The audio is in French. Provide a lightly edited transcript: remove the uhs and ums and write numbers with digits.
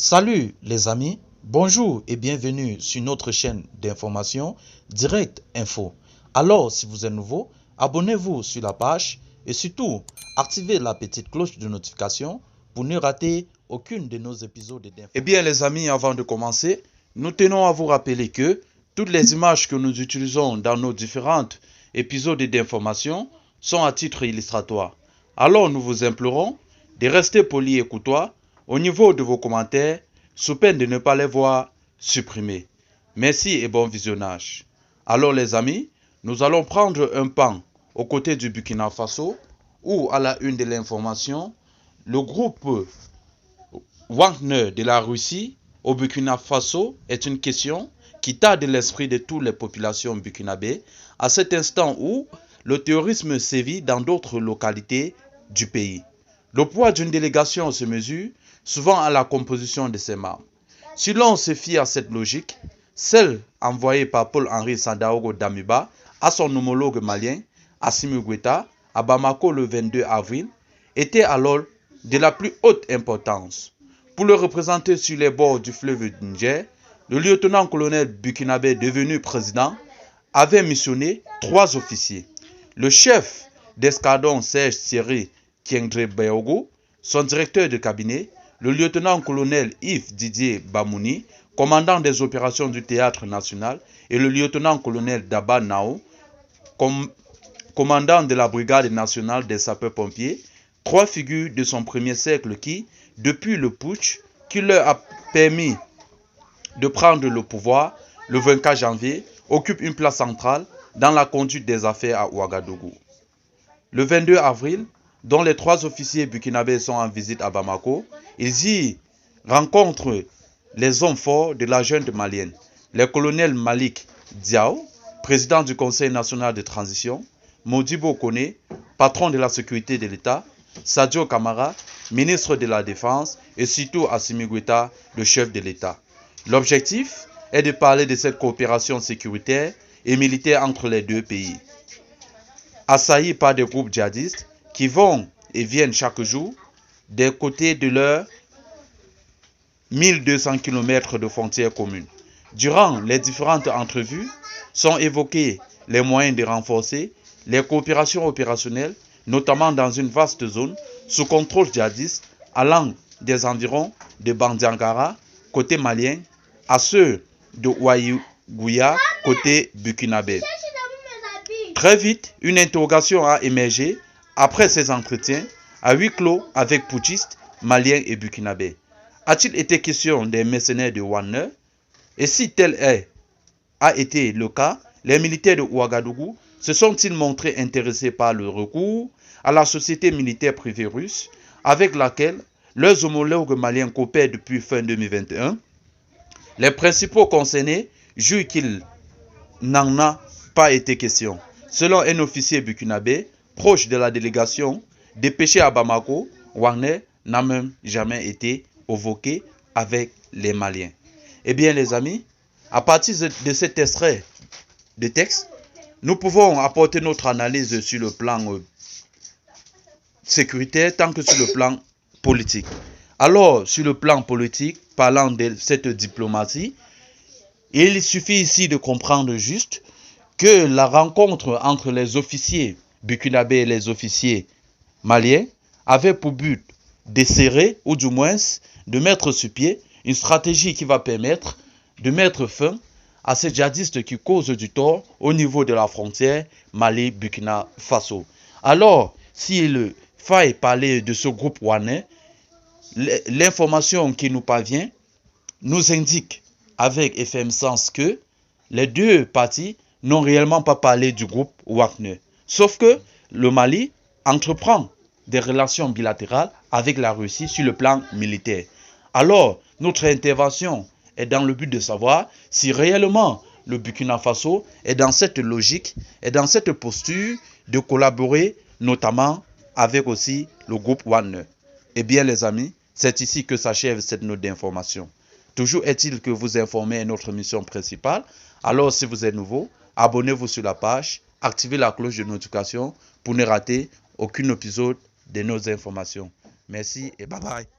Salut les amis, bonjour et bienvenue sur notre chaîne d'information Direct Info. Alors si vous êtes nouveau, abonnez-vous sur la page et surtout activez la petite cloche de notification pour ne rater aucune de nos épisodes d'info. Eh bien les amis, avant de commencer, nous tenons à vous rappeler que toutes les images que nous utilisons dans nos différents épisodes d'information sont à titre illustratoire. Alors nous vous implorons de rester polis et courtois au niveau de vos commentaires, sous peine de ne pas les voir supprimés. Merci et bon visionnage. Alors les amis, nous allons prendre un pan aux côtés du Burkina Faso, où à la une de l'information, le groupe Wagner de la Russie au Burkina Faso est une question qui tarde l'esprit de toutes les populations burkinabées à cet instant où le terrorisme sévit dans d'autres localités du pays. Le poids d'une délégation se mesure souvent à la composition de ses membres. Si l'on se fie à cette logique, celle envoyée par Paul-Henri Sandaogo Damiba à son homologue malien, Assimi Goïta, à Bamako le 22 avril, était alors de la plus haute importance. Pour le représenter sur les bords du fleuve Niger, le lieutenant-colonel burkinabé devenu président avait missionné 3 officiers. Le chef d'escadron Serge Thierry Kiengdre Bayogo, son directeur de cabinet, le lieutenant-colonel Yves Didier Bamouni, commandant des opérations du théâtre national, et le lieutenant-colonel Daba Nao, commandant de la brigade nationale des sapeurs-pompiers, 3 figures de son premier cercle qui, depuis le putsch qui leur a permis de prendre le pouvoir le 24 janvier, occupent une place centrale dans la conduite des affaires à Ouagadougou. Le 22 avril, dont les 3 officiers burkinabés sont en visite à Bamako, ils y rencontrent les hommes forts de la junte malienne, les colonels Malik Diao, président du Conseil national de transition, Modibo Kone, patron de la sécurité de l'État, Sadio Kamara, ministre de la Défense, et surtout Assimi Goïta, le chef de l'État. L'objectif est de parler de cette coopération sécuritaire et militaire entre les deux pays. Assaillis par des groupes djihadistes qui vont et viennent chaque jour des côtés de leurs 1200 km de frontières communes. Durant les différentes entrevues, sont évoqués les moyens de renforcer les coopérations opérationnelles, notamment dans une vaste zone sous contrôle djihadiste allant des environs de Bandiangara, côté malien, à ceux de Ouaïgouya, côté burkinabé. Très vite, une interrogation a émergé après ces entretiens à huis clos avec putschistes, maliens et burkinabés. A-t-il été question des mercenaires de Wagner? Et si tel a été le cas, les militaires de Ouagadougou se sont-ils montrés intéressés par le recours à la société militaire privée russe avec laquelle leurs homologues maliens coopèrent depuis fin 2021? Les principaux concernés jurent qu'il n'en a pas été question. Selon un officier burkinabé proche de la délégation dépêchée à Bamako, Wagner n'a même jamais été évoqué avec les Maliens. Eh bien les amis, à partir de cet extrait de texte, nous pouvons apporter notre analyse sur le plan sécuritaire tant que sur le plan politique. Alors, sur le plan politique, parlant de cette diplomatie, il suffit ici de comprendre juste que la rencontre entre les officiers burkinabés et les officiers maliens avait pour but de serrer, ou du moins de mettre sur pied une stratégie qui va permettre de mettre fin à ces djihadistes qui causent du tort au niveau de la frontière Mali-Burkina Faso. Alors, s'il faille parler de ce groupe Wagner, l'information qui nous parvient nous indique avec FM Sens que les deux parties n'ont réellement pas parlé du groupe Wagner. Sauf que le Mali entreprend des relations bilatérales avec la Russie sur le plan militaire. Alors, notre intervention est dans le but de savoir si réellement le Burkina Faso est dans cette logique, est dans cette posture de collaborer notamment avec aussi le groupe Wagner. Eh bien les amis, c'est ici que s'achève cette note d'information. Toujours est-il que vous informez notre mission principale. Alors si vous êtes nouveau, abonnez-vous sur la page, activez la cloche de notification pour ne rater aucun épisode de nos informations. Merci et bye bye.